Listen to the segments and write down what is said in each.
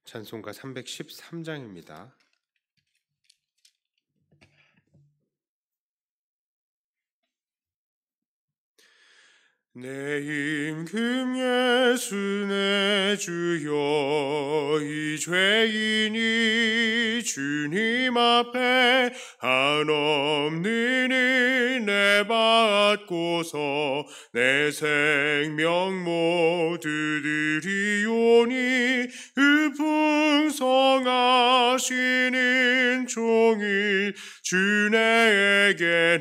찬송가 313장입니다. 내 임금 예수 내 주여, 이 죄인이 주님 앞에 한없는 은혜 받고서 내 생명 모두 드리오니, 그 풍성하시는 종일 주 내게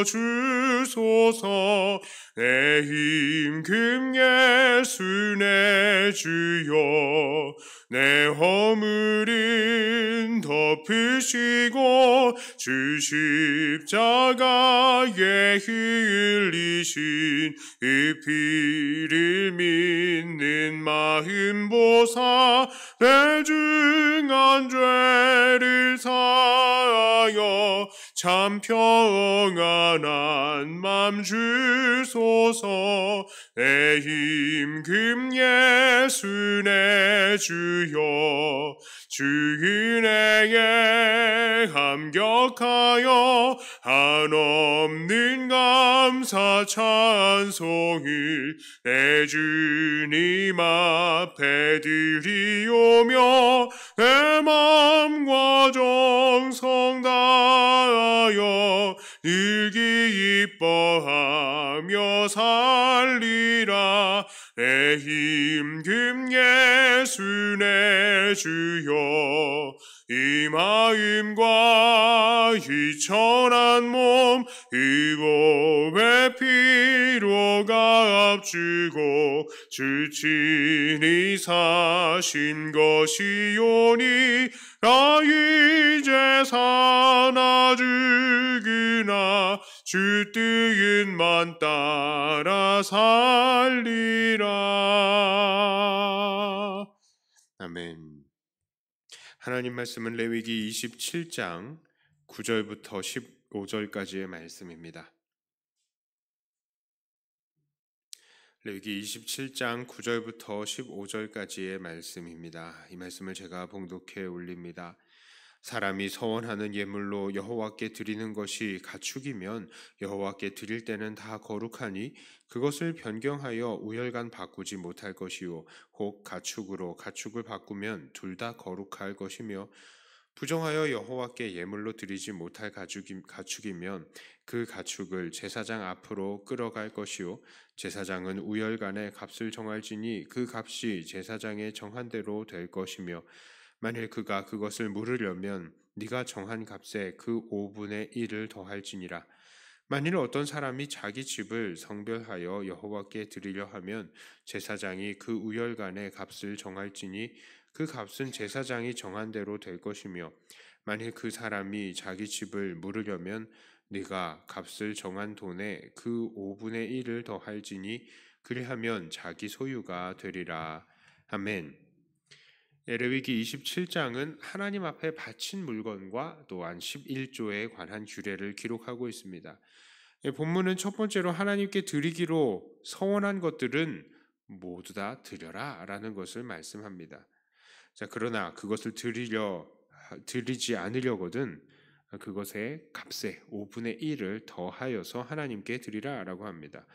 내려주소서. 내 임금 예수 내 주여, 내 허물은 덮으시고 주 십자가에 흘리신 그 피를 믿는 마음 보사 내 중한 죄를 사하여 참 평안한 맘 주소서. 내 임금 예수 내 주여, 주 은혜에 감격하여 한없는 감사 찬송을 내 주님 앞에 드리오며, 내 맘과 정성 다하여 늘 기뻐하며 살리라. 내 임금 예수 내 주여, 이 마음과 이 천한 몸 율법의 피로 값주고 주 친히 사신 것이오니, 나 이제 사나 죽으나 주 뜻만 따라 살리라. 아멘. 하나님 말씀은 레위기 27장 9절부터 15절까지의 말씀입니다. 레위기 27장 9절부터 15절까지의 말씀입니다. 이 말씀을 제가 봉독해 올립니다. 사람이 서원하는 예물로 여호와께 드리는 것이 가축이면 여호와께 드릴 때는 다 거룩하니, 그것을 변경하여 우열간 바꾸지 못할 것이요, 혹 가축으로 가축을 바꾸면 둘 다 거룩할 것이며, 부정하여 여호와께 예물로 드리지 못할 가축이면 그 가축을 제사장 앞으로 끌어갈 것이요, 제사장은 우열간의 값을 정할지니 그 값이 제사장의 정한 대로 될 것이며, 만일 그가 그것을 물으려면 네가 정한 값에 그 5분의 1을 더할지니라. 만일 어떤 사람이 자기 집을 성별하여 여호와께 드리려 하면 제사장이 그 우열간의 값을 정할지니 그 값은 제사장이 정한 대로 될 것이며, 만일 그 사람이 자기 집을 물으려면 네가 값을 정한 돈에 그 5분의 1을 더할지니 그리하면 자기 소유가 되리라. 아멘. 레위기 27장은 하나님 앞에 바친 물건과 또한 11조에 관한 규례를 기록하고 있습니다. 본문은 첫 번째로 하나님께 드리기로 서원한 것들은 모두 다 드려라 라는 것을 말씀합니다. 자, 그러나 그것을 드리지 않으려거든 그것의 값에 5분의 1을 더하여서 하나님께 드리라 라고 합니다.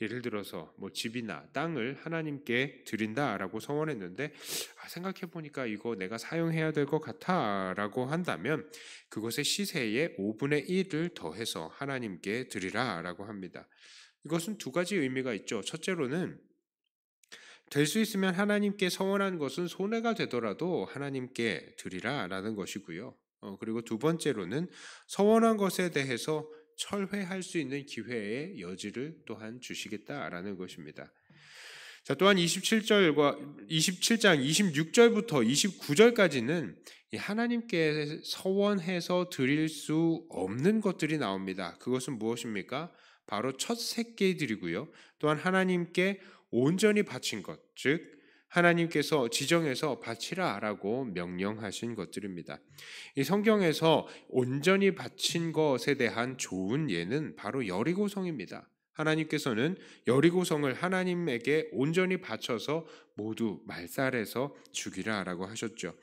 예를 들어서 집이나 땅을 하나님께 드린다라고 서원했는데, 생각해보니까 이거 내가 사용해야 될 것 같아 라고 한다면 그것의 시세의 5분의 1을 더해서 하나님께 드리라 라고 합니다. 이것은 두 가지 의미가 있죠. 첫째로는 될 수 있으면 하나님께 서원한 것은 손해가 되더라도 하나님께 드리라 라는 것이고요. 그리고 두 번째로는 서원한 것에 대해서 철회할 수 있는 기회의 여지를 또한 주시겠다라는 것입니다. 자, 또한 27장 26절부터 29절까지는 하나님께 서원해서 드릴 수 없는 것들이 나옵니다. 그것은 무엇입니까? 바로 첫 새끼들이고요. 또한 하나님께 온전히 바친 것, 즉 하나님께서 지정해서 바치라라고 명령하신 것들입니다. 이 성경에서 온전히 바친 것에 대한 좋은 예는 바로 여리고성입니다. 하나님께서는 여리고성을 하나님에게 온전히 바쳐서 모두 말살해서 죽이라라고 하셨죠.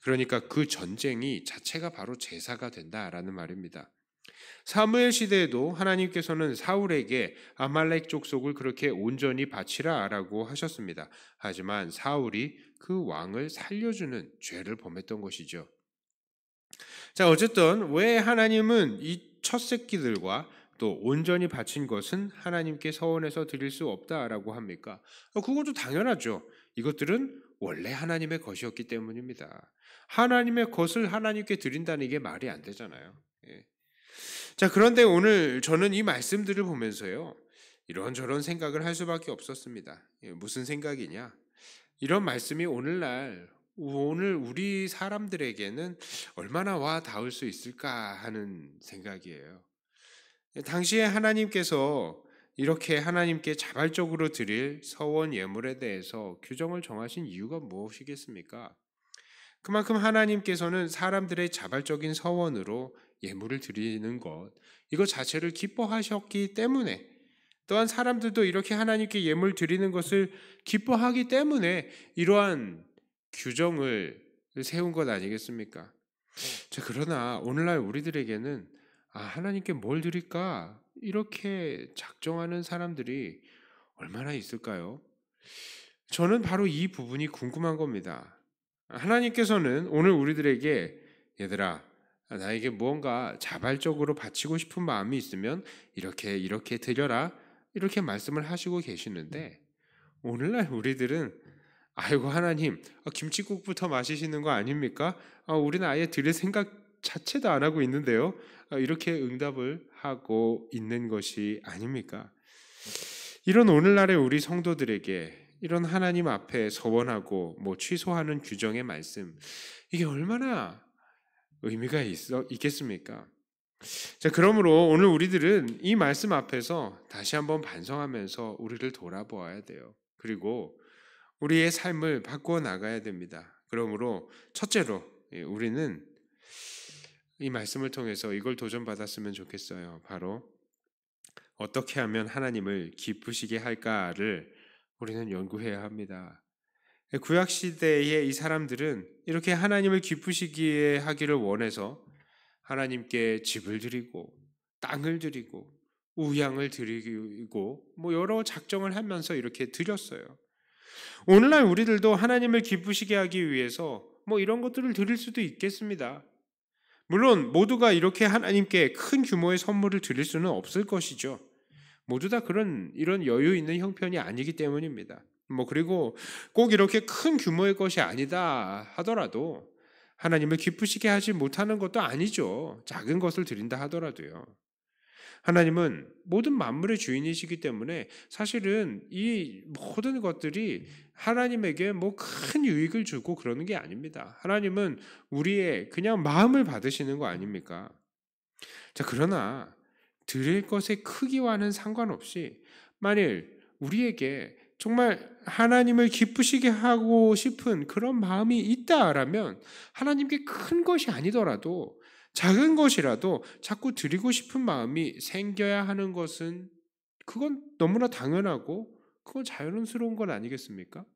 그러니까 그 전쟁이 자체가 바로 제사가 된다라는 말입니다. 사무엘 시대에도 하나님께서는 사울에게 아말렉 족속을 그렇게 온전히 바치라라고 하셨습니다. 하지만 사울이 그 왕을 살려주는 죄를 범했던 것이죠. 자, 어쨌든 왜 하나님은 이 첫 새끼들과 또 온전히 바친 것은 하나님께 서원해서 드릴 수 없다라고 합니까? 그것도 당연하죠. 이것들은 원래 하나님의 것이었기 때문입니다. 하나님의 것을 하나님께 드린다는 게 말이 안 되잖아요. 예. 자, 그런데 오늘 저는 이 말씀들을 보면서요, 이런저런 생각을 할 수밖에 없었습니다. 예, 무슨 생각이냐? 이런 말씀이 오늘 우리 사람들에게는 얼마나 와 닿을 수 있을까 하는 생각이에요. 당시에 하나님께서 이렇게 하나님께 자발적으로 드릴 서원 예물에 대해서 규정을 정하신 이유가 무엇이겠습니까? 그만큼 하나님께서는 사람들의 자발적인 서원으로 예물을 드리는 것, 이것 자체를 기뻐하셨기 때문에, 또한 사람들도 이렇게 하나님께 예물 드리는 것을 기뻐하기 때문에 이러한 규정을 세운 것 아니겠습니까? 자, 그러나 오늘날 우리들에게는 하나님께 뭘 드릴까? 이렇게 작정하는 사람들이 얼마나 있을까요? 저는 바로 이 부분이 궁금한 겁니다. 하나님께서는 오늘 우리들에게 얘들아, 나에게 무언가 자발적으로 바치고 싶은 마음이 있으면 이렇게 드려라, 이렇게 말씀을 하시고 계시는데, 오늘날 우리들은 아이고 하나님, 김칫국부터 마시시는 거 아닙니까? 우리는 아예 드릴 생각 자체도 안 하고 있는데요. 이렇게 응답을 하고 있는 것이 아닙니까? 이런 오늘날의 우리 성도들에게 이런 하나님 앞에 서원하고 취소하는 규정의 말씀, 이게 얼마나 의미가 있겠습니까? 자, 그러므로 오늘 우리들은 이 말씀 앞에서 다시 한번 반성하면서 우리를 돌아보아야 돼요. 그리고 우리의 삶을 바꾸어 나가야 됩니다. 그러므로 첫째로 우리는 이 말씀을 통해서 이걸 도전받았으면 좋겠어요. 바로 어떻게 하면 하나님을 기쁘시게 할까를 우리는 연구해야 합니다. 구약 시대의 이 사람들은 이렇게 하나님을 기쁘시게 하기를 원해서 하나님께 집을 드리고 땅을 드리고 우양을 드리고 여러 작정을 하면서 이렇게 드렸어요. 오늘날 우리들도 하나님을 기쁘시게 하기 위해서 이런 것들을 드릴 수도 있겠습니다. 물론 모두가 이렇게 하나님께 큰 규모의 선물을 드릴 수는 없을 것이죠. 모두 다 이런 여유 있는 형편이 아니기 때문입니다. 그리고 꼭 이렇게 큰 규모의 것이 아니다 하더라도 하나님을 기쁘시게 하지 못하는 것도 아니죠. 작은 것을 드린다 하더라도요. 하나님은 모든 만물의 주인이시기 때문에 사실은 이 모든 것들이 하나님에게 큰 유익을 주고 그러는 게 아닙니다. 하나님은 우리의 그냥 마음을 받으시는 거 아닙니까? 자, 그러나 드릴 것의 크기와는 상관없이 만일 우리에게 정말 하나님을 기쁘시게 하고 싶은 그런 마음이 있다라면 하나님께 큰 것이 아니더라도 작은 것이라도 자꾸 드리고 싶은 마음이 생겨야 하는 것은 그건 너무나 당연하고 그건 자연스러운 건 아니겠습니까?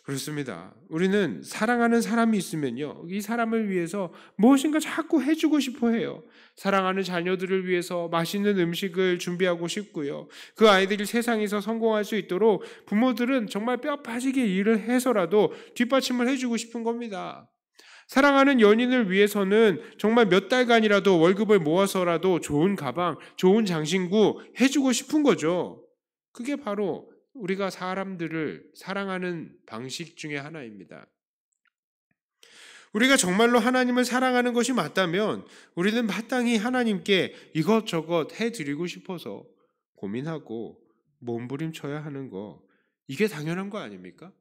그렇습니다. 우리는 사랑하는 사람이 있으면요, 이 사람을 위해서 무엇인가 자꾸 해주고 싶어 해요. 사랑하는 자녀들을 위해서 맛있는 음식을 준비하고 싶고요. 그 아이들이 세상에서 성공할 수 있도록 부모들은 정말 뼈 빠지게 일을 해서라도 뒷받침을 해주고 싶은 겁니다. 사랑하는 연인을 위해서는 정말 몇 달간이라도 월급을 모아서라도 좋은 가방, 좋은 장신구 해주고 싶은 거죠. 그게 바로 우리가 사람들을 사랑하는 방식 중에 하나입니다. 우리가 정말로 하나님을 사랑하는 것이 맞다면 우리는 마땅히 하나님께 이것저것 해드리고 싶어서 고민하고 몸부림쳐야 하는 거, 이게 당연한 거 아닙니까?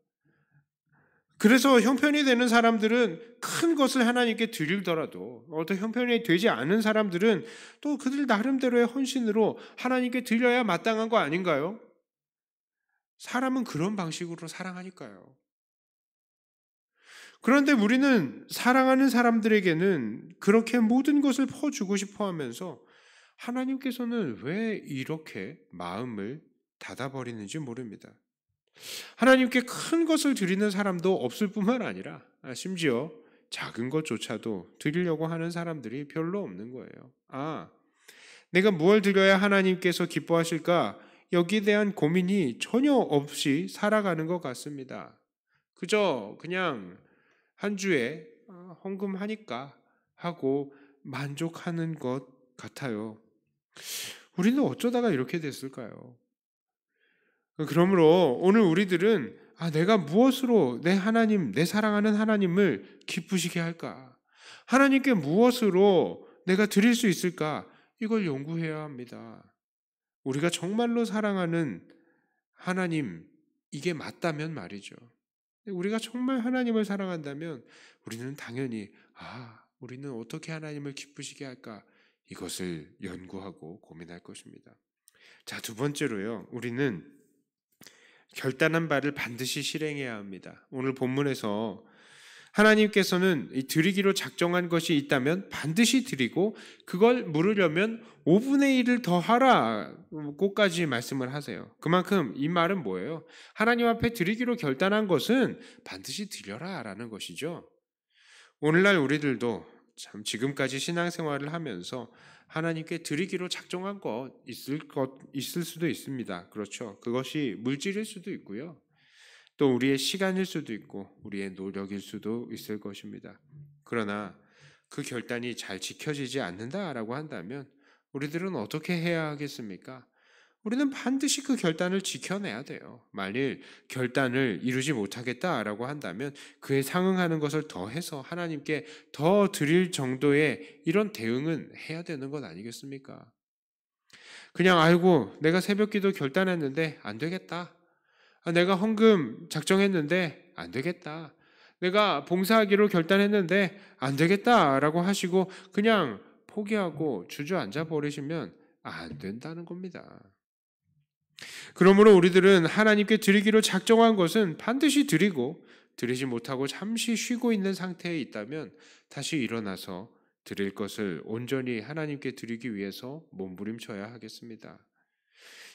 그래서 형편이 되는 사람들은 큰 것을 하나님께 드리더라도 어떤 형편이 되지 않은 사람들은 또 그들 나름대로의 헌신으로 하나님께 드려야 마땅한 거 아닌가요? 사람은 그런 방식으로 사랑하니까요. 그런데 우리는 사랑하는 사람들에게는 그렇게 모든 것을 퍼주고 싶어 하면서 하나님께서는 왜 이렇게 마음을 닫아버리는지 모릅니다. 하나님께 큰 것을 드리는 사람도 없을 뿐만 아니라 심지어 작은 것조차도 드리려고 하는 사람들이 별로 없는 거예요. 내가 무엇을 드려야 하나님께서 기뻐하실까? 여기에 대한 고민이 전혀 없이 살아가는 것 같습니다. 그저 그냥 한 주에 헌금하니까 하고 만족하는 것 같아요. 우리는 어쩌다가 이렇게 됐을까요? 그러므로 오늘 우리들은 내가 무엇으로 내 하나님, 내 사랑하는 하나님을 기쁘시게 할까? 하나님께 무엇으로 내가 드릴 수 있을까? 이걸 연구해야 합니다. 우리가 정말로 사랑하는 하나님, 이게 맞다면 말이죠. 우리가 정말 하나님을 사랑한다면 우리는 당연히 우리는 어떻게 하나님을 기쁘시게 할까? 이것을 연구하고 고민할 것입니다. 자, 두 번째로요. 우리는 결단한 바를 반드시 실행해야 합니다. 오늘 본문에서 하나님께서는 이 드리기로 작정한 것이 있다면 반드시 드리고 그걸 물으려면 5분의 1을 더 하라고까지 말씀을 하세요. 그만큼 이 말은 뭐예요? 하나님 앞에 드리기로 결단한 것은 반드시 드려라 라는 것이죠. 오늘날 우리들도 참 지금까지 신앙생활을 하면서 하나님께 드리기로 작정한 것 있을 수도 있습니다. 그렇죠. 그것이 물질일 수도 있고요. 또 우리의 시간일 수도 있고 우리의 노력일 수도 있을 것입니다. 그러나 그 결단이 잘 지켜지지 않는다라고 한다면 우리들은 어떻게 해야 하겠습니까? 우리는 반드시 그 결단을 지켜내야 돼요. 만일 결단을 이루지 못하겠다라고 한다면 그에 상응하는 것을 더해서 하나님께 더 드릴 정도의 이런 대응은 해야 되는 것 아니겠습니까? 그냥 내가 새벽기도 결단했는데 안 되겠다. 내가 헌금 작정했는데 안 되겠다. 내가 봉사하기로 결단했는데 안 되겠다라고 하시고 그냥 포기하고 주저앉아 버리시면 안 된다는 겁니다. 그러므로 우리들은 하나님께 드리기로 작정한 것은 반드시 드리고 드리지 못하고 잠시 쉬고 있는 상태에 있다면 다시 일어나서 드릴 것을 온전히 하나님께 드리기 위해서 몸부림쳐야 하겠습니다.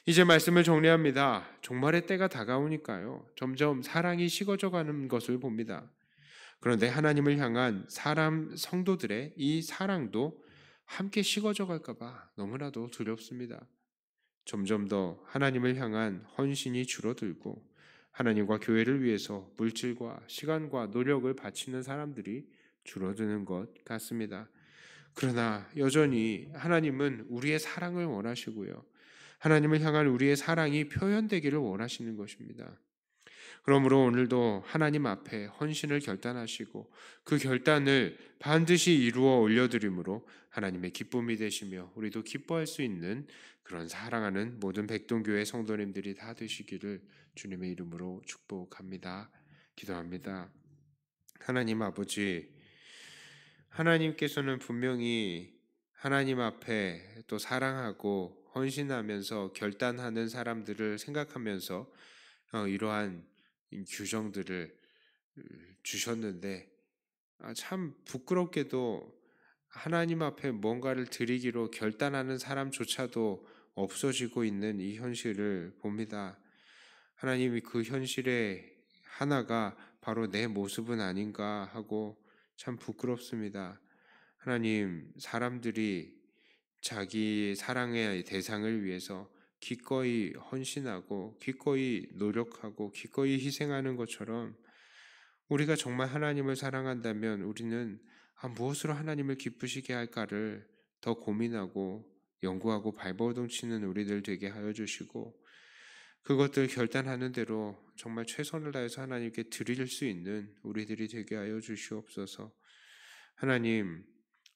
이제 말씀을 정리합니다. 종말의 때가 다가오니까요. 점점 사랑이 식어져 가는 것을 봅니다. 그런데 하나님을 향한 성도들의 이 사랑도 함께 식어져 갈까 봐 너무나도 두렵습니다. 점점 더 하나님을 향한 헌신이 줄어들고 하나님과 교회를 위해서 물질과 시간과 노력을 바치는 사람들이 줄어드는 것 같습니다. 그러나 여전히 하나님은 우리의 사랑을 원하시고요. 하나님을 향한 우리의 사랑이 표현되기를 원하시는 것입니다. 그러므로 오늘도 하나님 앞에 헌신을 결단하시고 그 결단을 반드시 이루어 올려드림으로 하나님의 기쁨이 되시며 우리도 기뻐할 수 있는 그런 사랑하는 모든 백동교회 성도님들이 다 되시기를 주님의 이름으로 축복합니다. 기도합니다. 하나님 아버지, 하나님께서는 분명히 하나님 앞에 또 사랑하고 헌신하면서 결단하는 사람들을 생각하면서 이러한 규정들을 주셨는데 참 부끄럽게도 하나님 앞에 뭔가를 드리기로 결단하는 사람조차도 없어지고 있는 이 현실을 봅니다. 하나님이 그 현실의 하나가 바로 내 모습은 아닌가 하고 참 부끄럽습니다. 하나님, 사람들이 자기 사랑의 대상을 위해서 기꺼이 헌신하고 기꺼이 노력하고 기꺼이 희생하는 것처럼 우리가 정말 하나님을 사랑한다면 우리는 무엇으로 하나님을 기쁘시게 할까를 더 고민하고 연구하고 발버둥치는 우리들 되게 하여 주시고 그것들 결단하는 대로 정말 최선을 다해서 하나님께 드릴 수 있는 우리들이 되게 하여 주시옵소서. 하나님,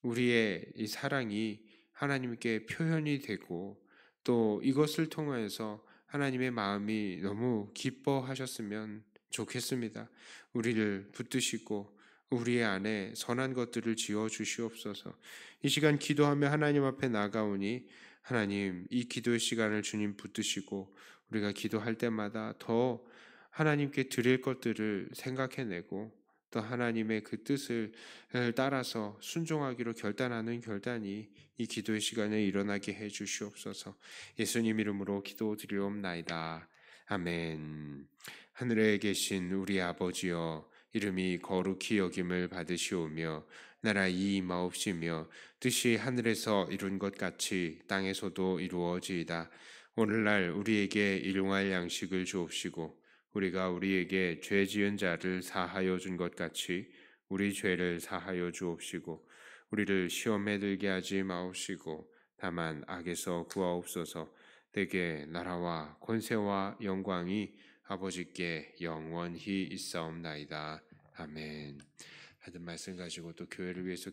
우리의 이 사랑이 하나님께 표현이 되고 또 이것을 통해서 하나님의 마음이 너무 기뻐하셨으면 좋겠습니다. 우리를 붙드시고 우리의 안에 선한 것들을 지어 주시옵소서. 이 시간 기도하며 하나님 앞에 나가오니 하나님, 이 기도의 시간을 주님 붙드시고 우리가 기도할 때마다 더 하나님께 드릴 것들을 생각해내고 또 하나님의 그 뜻을 따라서 순종하기로 결단하는 결단이 이 기도의 시간에 일어나게 해 주시옵소서. 예수님 이름으로 기도드리옵나이다. 아멘. 하늘에 계신 우리 아버지여, 이름이 거룩히 여김을 받으시오며 나라 임하옵시며 뜻이 하늘에서 이룬 것 같이 땅에서도 이루어지이다. 오늘날 우리에게 일용할 양식을 주옵시고 우리가 우리에게 죄 지은 자를 사하여 준 것 같이 우리 죄를 사하여 주옵시고 우리를 시험에 들게 하지 마옵시고 다만 악에서 구하옵소서. 대개 나라와 권세와 영광이 아버지께 영원히 있사옵나이다. 아멘. 하던 말씀 가지고 또 교회를 위해서